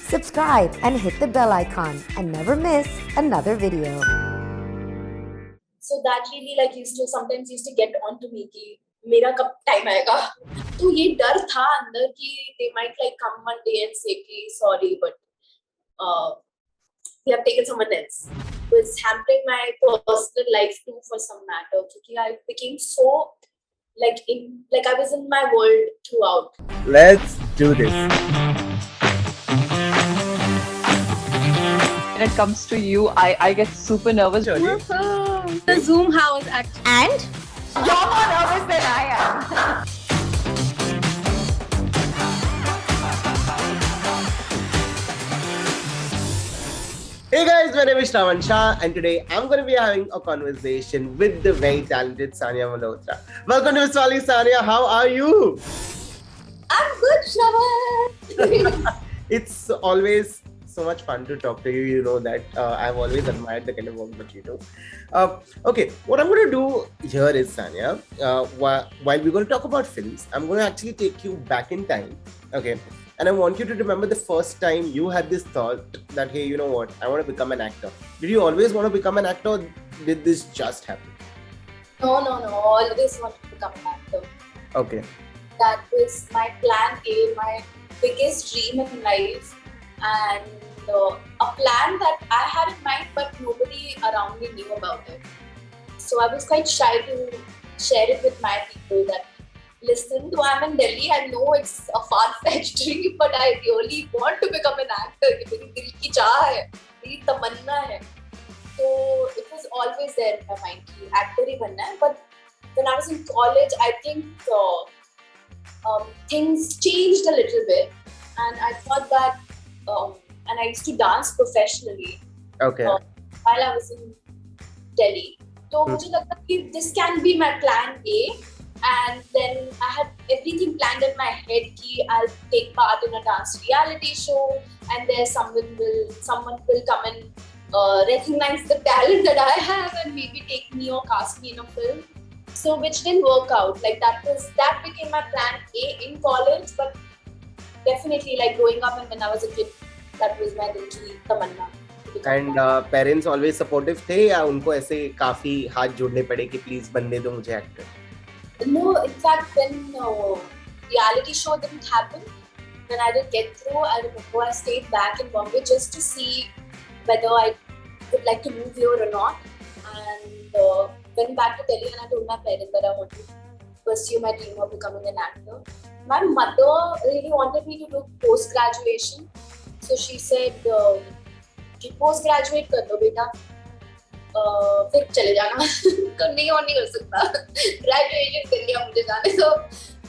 subscribe and hit the bell icon and never miss another video. So that really sometimes used to get on to me कि मेरा कब time आएगा. तो ये डर था अंदर कि they might come one day and say कि sorry but we have taken someone else. It was hampering my personal life too for some matter because I became so I was in my world throughout. Let's do this. When it comes to you, I get super nervous. The Zoom house actually. And You're more nervous than I am. Hey guys, my name is Shravan Shah and today I'm going to be having a conversation with the very talented Sanya Malhotra. Welcome to MissMalini. Sanya, how are you? I'm good, Shravan. It's always so much fun to talk to you. You know that I've always admired the kind of work that you do. Okay, what I'm going to do here is, Sanya, while we're going to talk about films, I'm going to actually take you back in time. Okay. And I want you to remember the first time you had this thought that, hey, you know what, I want to become an actor. Did you always want to become an actor or did this just happen? No. Always want to become an actor. Okay. That was my plan A, my biggest dream in life. And a plan that I had in mind, but nobody around me knew about it. So I was quite shy to share it with my people that, listen, though I'm in Delhi, I know it's a far-fetched dream, but I really want to become an actor. It's my dil ki chaah hai, meri tamanna hai. So it was always there in my mind, ki actor hi banna hai. But when I was in college, I think things changed a little bit, and I thought that, and I used to dance professionally. Okay. While I was in Delhi. So मुझे लगता कि this can be my plan A. And then I had everything planned in my head कि I'll take part in a dance reality show and there someone will come and recognize the talent that I have and maybe take me or cast me in a film. So which didn't work out. That became my plan A in college, but definitely growing up and when I was a kid, that was my dil ki tamanna. And parents always supportive थे या उनको ऐसे काफी हाथ जोड़ने पड़े कि please बनने दो मुझे actor? No, in fact, when reality show didn't happen, when I didn't get through, I remember I stayed back in Bombay just to see whether I would like to move here or not. And went back to Delhi and I told my parents that I want to pursue my dream of becoming an actor. My mother really wanted me to do post-graduation. So she said, post-graduate कर दो बेटा. फिर चले जाना नहीं कर सकता graduation कर लिया मुझे जाने दो.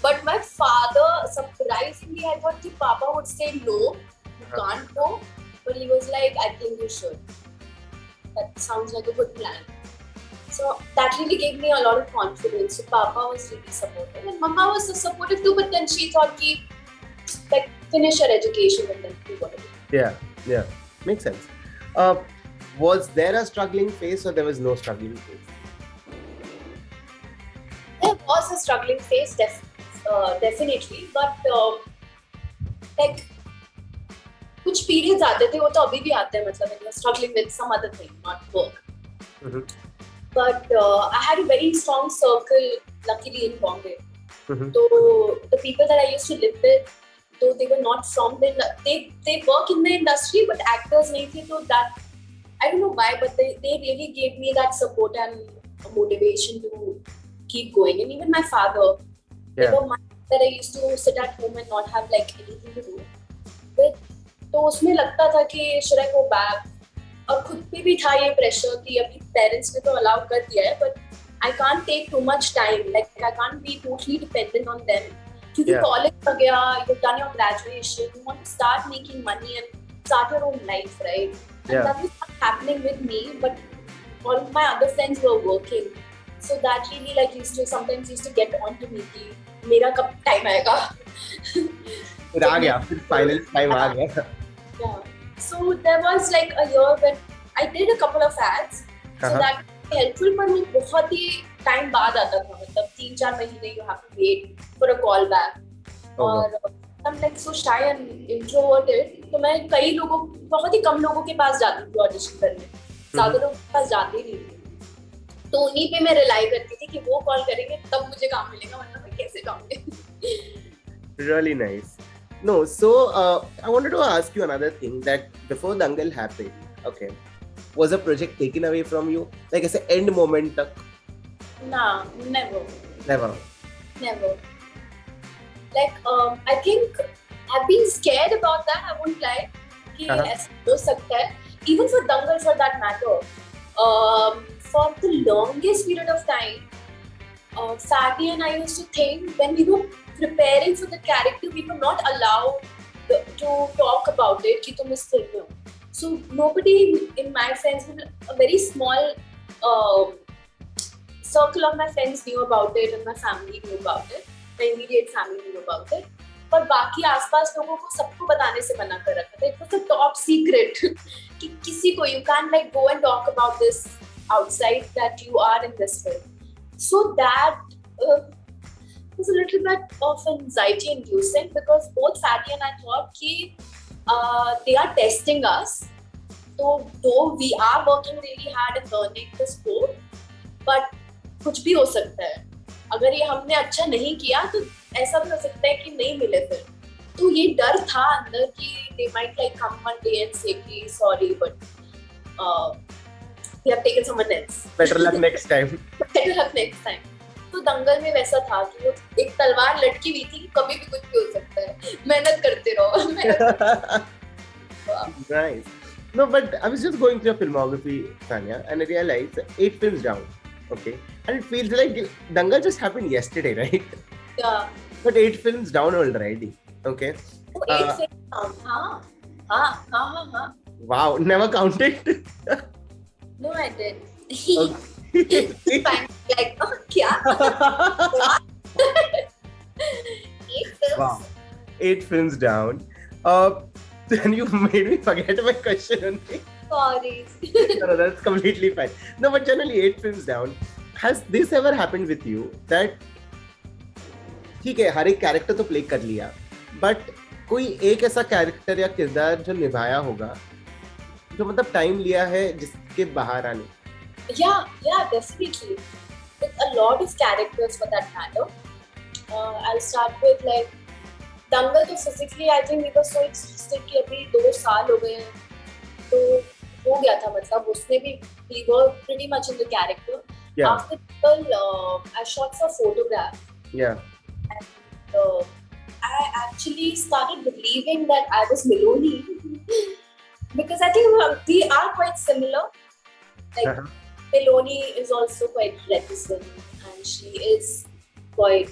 But my father, surprisingly, I thought कि Papa would say no, you can't go, but he was like, I think you should. That sounds like a good plan. So that really gave me a lot of confidence. So Papa was really supportive and Mama was supportive too, but then she thought कि finish your education and then do whatever. Yeah, makes sense. Was there a struggling phase or there was no struggling phase? There was a struggling phase, definitely, but कुछ periods आते थे वो तो अभी भी आते हैं मतलब when you're struggling with some other thing, not work. Mm-hmm. But I had a very strong circle, luckily in Bombay. Mm-hmm. So the people that I used to live with, though they were not from they work in the industry, but actors नहीं थे, so that I don't know why, but they really gave me that support and motivation to keep going. And even my father, there were months that I used to sit at home and not have anything to do. But तो उसमें लगता था कि should I go back? और खुद पे भी था ये pressure कि अभी parents ने तो allow कर दिया है, but I can't take too much time. I can't be totally dependent on them. क्योंकि college हो गया, you've done your graduation, you want to start making money and start your own life, right? And that was not happening with me, but all of my other friends were working. So that really sometimes used to get on to me कि मेरा कब time आएगा. फिर आ गया, फिर final time आ गया. Yeah. So there was a year when I did a couple of ads. So that was helpful, but वो बहुत ही time बाद आता था. मतलब 3-4 महीने you have to wait for a call back. और I'm like so shy and introverted. तो मैं बहुत ही कम लोगों के पास जाती थी ऑडिशन करने. ज़्यादा लोगों के पास जाती नहीं थी. तो उन्हीं पे मैं रिलाई करती थी कि वो कॉल करेंगे तब मुझे काम मिलेगा, वरना मैं कैसे जाऊंगी. Really nice. No, so I wanted to ask you another thing that before Dangal happened, okay, was a project taken away from you? Like as an end moment tak? Nah, never. Never. Like I think I've been scared about that. I won't lie. कि ऐसा हो सकता है. Even for Dangal, for that matter, for the longest period of time, Fatty and I used to think when we were preparing for the character, we were not allowed to talk about it. कि तुम इस film में हो. So nobody in my friends, a very small circle of my friends knew about it, and my family knew about it. My immediate family knew about it. पर बाकी आसपास लोगों को सबको बताने से मना कर रखा था. It was a top secret कि किसी को you can't like go and talk about this outside that you are in this film. So that was a little bit of anxiety inducing because both Fatty and I thought कि they are testing us. So though we are working really hard and learning the sport, but कुछ भी हो सकता है. अगर ये हमने अच्छा नहीं किया तो ऐसा भी हो सकता है कि नहीं मिले फिर. तो ये डर था अंदर कि they might like come one day and say please sorry but we have taken someone else. Better luck next time. Better luck next time. तो दंगल में वैसा था कि वो एक तलवार लटकी हुई थी कि कभी भी कुछ भी हो सकता है. मेहनत करते रहो. Nice. No, but I was just going through your filmography, Sanya, and I realized 8 films down. Okay, and it feels like Dangal just happened yesterday, right? Yeah. But 8 films down already. Okay. Oh, 8 films down. हाँ. Wow, never counted. No, I did. Okay. Fine. Like, क्या? 8 films. Wow, 8 films down. Then you made me forget my question only. Sorry. No, that's completely fine. No, but generally 8 films down. Has this ever happened with you that ठीक है हर एक character तो play कर लिया but कोई एक ऐसा character या किरदार जो निभाया होगा जो मतलब टाइम लिया है जिसके बाहर आने? Yeah, definitely. With a lot of characters for that matter. I'll start with like Dangal तो physically I think we were so exhausted कि अभी 2 साल हो गए हैं तो हो गया था मतलब उसमें भी we were pretty much in the character. Yeah. After Dangal, I shot for photograph. Yeah. And I actually started believing that I was Maloni because I think we are quite similar. Like Maloni is also quite reticent and she is quite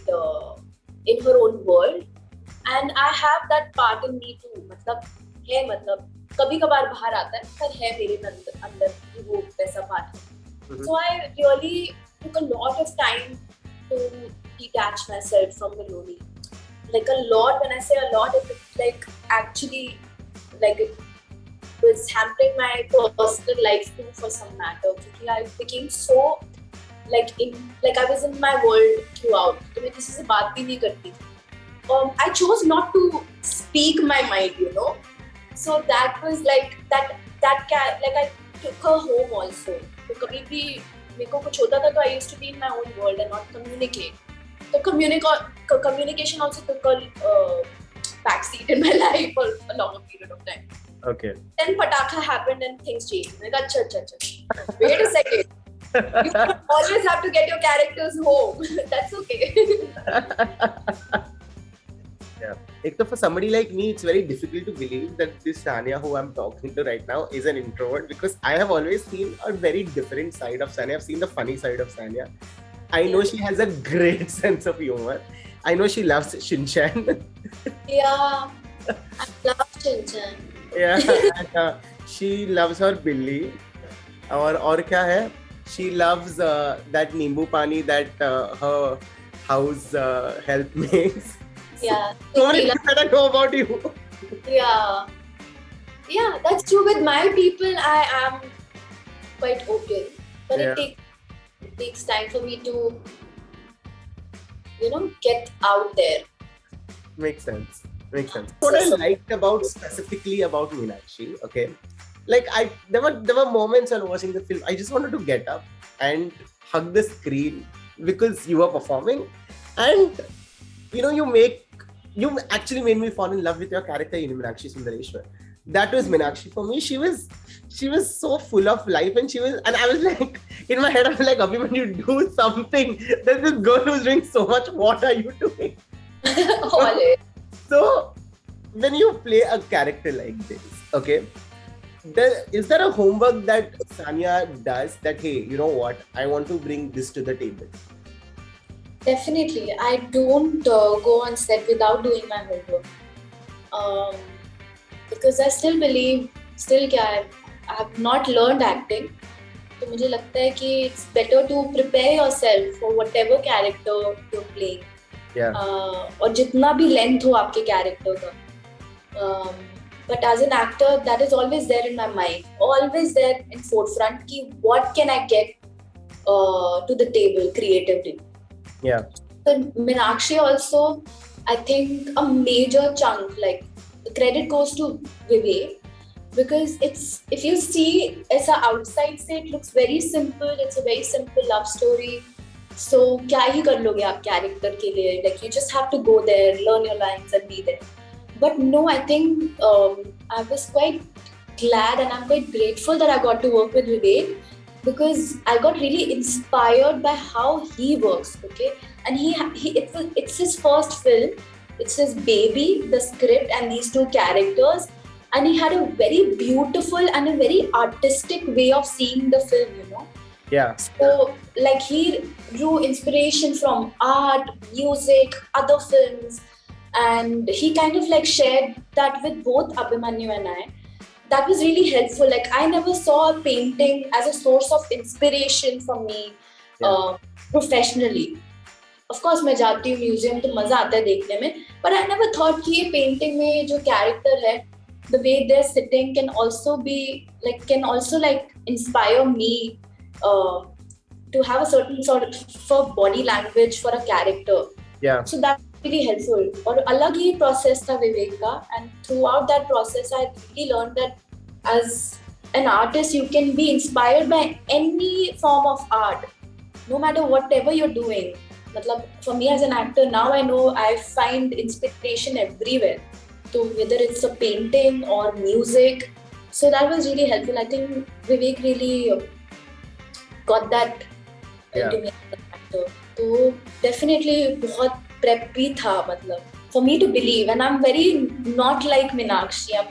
in her own world. And I have that part in me too. मतलब कभी कभार बाहर आता है पर है मेरे अंदर वो वैसा part. So I really took a lot of time to detach myself from Maloni. Like a lot, when I say a lot, it's like actually like it was hampering my personal life too for some matter. Because I became so like I was in my world throughout. तो मैं किसी से बात भी नहीं करती. I chose not to speak my mind, you know. So that was like that like I took her home also. तो कभी भी मेरे को कुछ होता था तो I used to be in my own world and not communicate. So communication also took a backseat in my life for a longer period of time. Okay. Then Pataka happened and things changed. I got अच्छा. Wait a second. You don't always have to get your characters home. That's okay. Yeah. Except for somebody like me, it's very difficult to believe that this Sanya who I'm talking to right now is an introvert because I have always seen a very different side of Sanya. I've seen the funny side of Sanya. I know she has a great sense of humor. I know she loves Shinchan. Yeah, I love Shinchan. Yeah, and, she loves her Billy. और क्या है? She loves that Nimbu Pani that her house help makes. Yeah. So many things that I know about you. Yeah, that's true. With my people, I am quite open, but Yeah. it takes time for me to, get out there. Makes sense. Makes sense. What I liked specifically about Meenakshi, okay, like there were moments when watching the film, I just wanted to get up and hug the screen because you were performing, and you actually made me fall in love with your character in Meenakshi Sundareshwar. That was Meenakshi for me. She was so full of life, and I was like, in my head, I was like, Abhimanyu, do something. There's this girl who's doing so much. What are you doing? So, when you play a character like this, okay, is there a homework that Sanya does that, hey, you know what, I want to bring this to the table? Definitely. I don't go on set without doing my homework. Because I still believe, I have not learned acting. So मुझे लगता है कि it's better to prepare yourself for whatever character you're playing. Yeah. और जितना भी length हो आपके character का. But as an actor, that is always there in my mind, always there in forefront. Ki what can I get to the table creatively? Yeah. So Meenakshi also, I think a major chunk, like the credit goes to Vivek, because if you see as a outside say, it looks very simple. It's a very simple love story. So क्या ही कर लोगे आप character के लिए? Like you just have to go there, learn your lines and be there. But no, I think I was quite glad and I'm quite grateful that I got to work with Vivek, because I got really inspired by how he works, okay? And it's his first film, it's his baby, the script and these two characters, and he had a very beautiful and a very artistic way of seeing the film, you know? Yeah. So, like he drew inspiration from art, music, other films, and he kind of like shared that with both Abhimanyu and I. That was really helpful. Like I never saw a painting as a source of inspiration for me professionally. Of course, मैं जाती हूँ museum तो मजा आता है देखने में. But I never thought कि ये painting में जो character है, the way they're sitting can also inspire me to have a certain sort of body language for a character. Yeah. So that's really helpful. और अलग ही process था विवेक का, and throughout that process I really learned that as an artist you can be inspired by any form of art, no matter whatever you're doing. मतलब for me as an actor now I know I find inspiration everywhere. So whether it's a painting or music, so that was really helpful. I think Vivek really got that into me as an actor. So definitely बहुत prep भी था मतलब for me to believe, and I'm very not like Meenakshi. I'm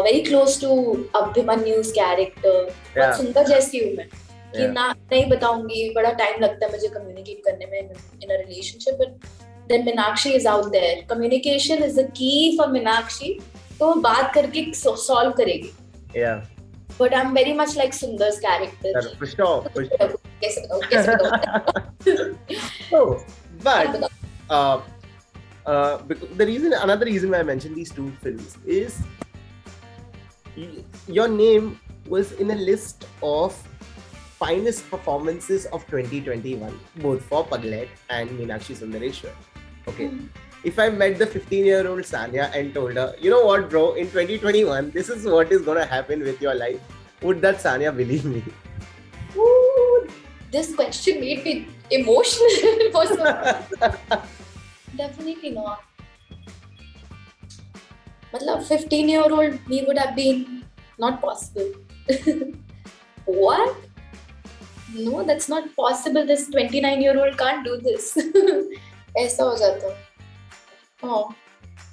very close to Abhimanyu's character. बहुत सुंदर जैसी हूँ मैं कि ना नहीं बताऊंगी, बड़ा टाइम लगता है मुझे communicate करने में in a relationship, but then Meenakshi is out there. Communication is the key for Meenakshi. तो वो बात करके solve करेगी. Yeah. But I'm very much like Sundar's character. For sure. कैसे बताऊँ? Oh, but another reason why I mentioned these two films is your name was in a list of finest performances of 2021, both for Paglet and Meenakshi Sundareshwar. Okay. If I met the 15-year-old Sanya and told her, you know what, bro, in 2021, this is what is going to happen with your life, would that Sanya believe me? Ooh, this question made me emotional for some. Definitely not. Matlab 15-year-old me would have been not possible. What? No, that's not possible. This 29-year-old can't do this. ऐसा हो जाता. Oh,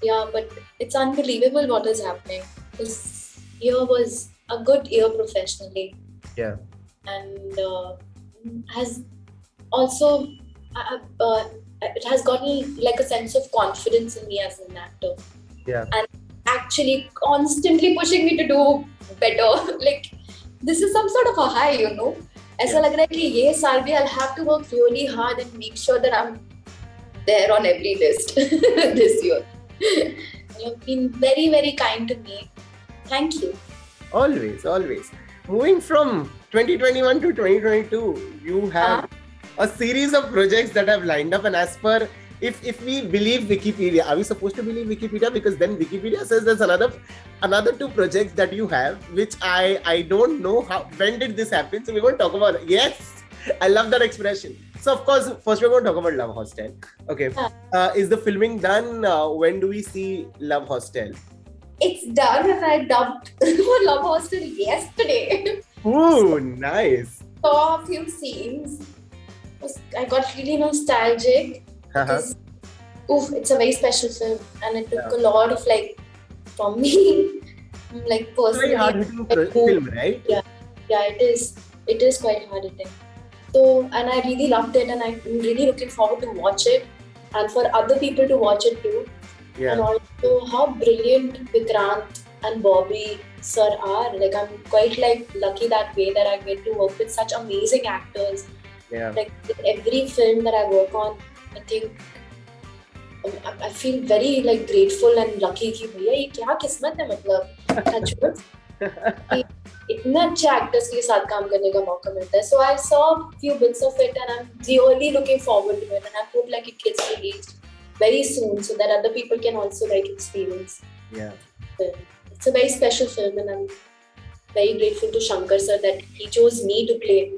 yeah, but it's unbelievable what is happening. This year was a good year professionally. Yeah. And has also it has gotten like a sense of confidence in me as an actor. Yeah. And actually constantly pushing me to do better. Like this is some sort of a high, you know. ऐसा लग रहा है कि ये साल भी I'll have to work really hard and make sure that I'm there on every list this year. You've been very, very kind to me. Thank you. Always. Moving from 2021 to 2022, you have a series of projects that have lined up, and as per if we believe Wikipedia, are we supposed to believe Wikipedia? Because then Wikipedia says there's another two projects that you have, which I don't know when did this happen. So we're going to talk about it. Yes, I love that expression. So of course, first we're going to talk about Love Hostel. Okay, is the filming done? When do we see Love Hostel? It's done, and I dubbed for Love Hostel yesterday. Ooh, nice. Saw a few scenes. I got really nostalgic because it's a very special film, and it took a lot of from me, personally. Very hard hitting film, right? Yeah, it is. It is quite hard hitting. So, and I really loved it, and I'm really looking forward to watch it, and for other people to watch it too. Yeah. And also how brilliant Vikrant and Bobby sir are. I'm quite lucky that way that I get to work with such amazing actors. Yeah. With every film that I work on, I think I feel very grateful and lucky कि भैया ये क्या किस्मत है मतलब इतने अच्छे actors के साथ काम करने का मौका मिलता है. So I saw a few bits of it, and I'm really looking forward to it, and I hope it gets released very soon so that other people can also experience. Yeah. It's a very special film, and I'm very grateful to Shankar sir that he chose me to play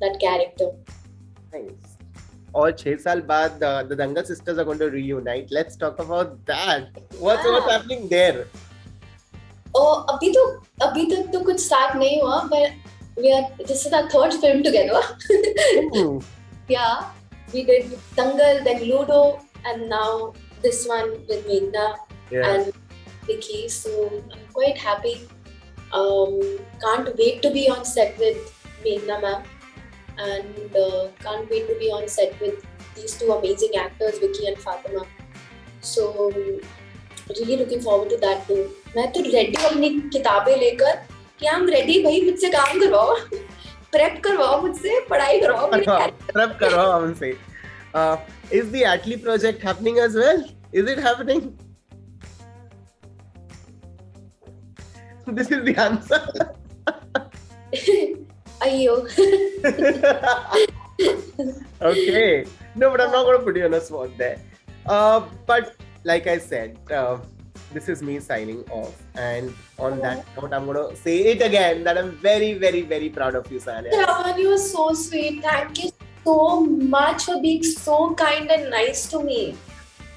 that character. Nice. Or 6 साल बाद the Dangal sisters are going to reunite. Let's talk about that. What's happening there? Oh, अभी तक तो कुछ start नहीं हुआ, but this is our third film together. Yeah, we did Dangal, then Ludo, and now this one with Meghna and Vicky. So I'm quite happy. Can't wait to be on set with Meghna ma'am, and can't wait to be on set with these two amazing actors, Vicky and Fatima. So really looking forward to that too. मैं तो ready हूँ अपनी किताबें लेकर कि I'm ready भाई मुझसे काम करवाओ, prep करवाओ मुझसे, पढ़ाई करवाओ prep करवाओ हमसे. Is the Atlee project happening as well? Is it happening? This is the answer. Ayyo. Okay. No, but I'm not going to put you on a spot there. But like I said, this is me signing off. And on that note, I'm going to say it again that I'm very, very, very proud of you, Sanya. Shravan, you are so sweet. Thank you so much for being so kind and nice to me.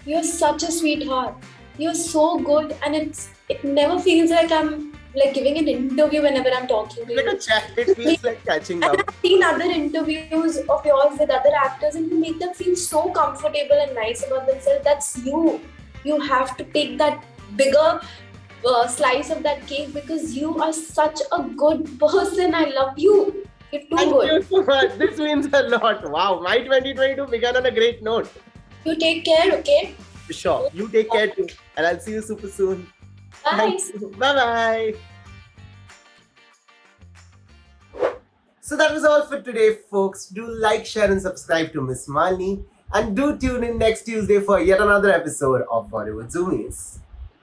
You're such a sweetheart. You're so good, and it never feels like I'm giving an interview whenever I'm talking to you. Like a chat, it feels like catching up. I've seen other interviews of yours with other actors, and you make them feel so comfortable and nice about themselves. That's you. You have to take that bigger slice of that cake because you are such a good person. I love you. You're too Thank good. you so much. This means a lot. Wow, my 2022 began on a great note. You take care, okay? Sure. You take care too. And I'll see you super soon. Bye. Bye-bye. So that was all for today, folks. Do like, share and subscribe to MissMalini. And do tune in next Tuesday for yet another episode of Bollywood Zoomies.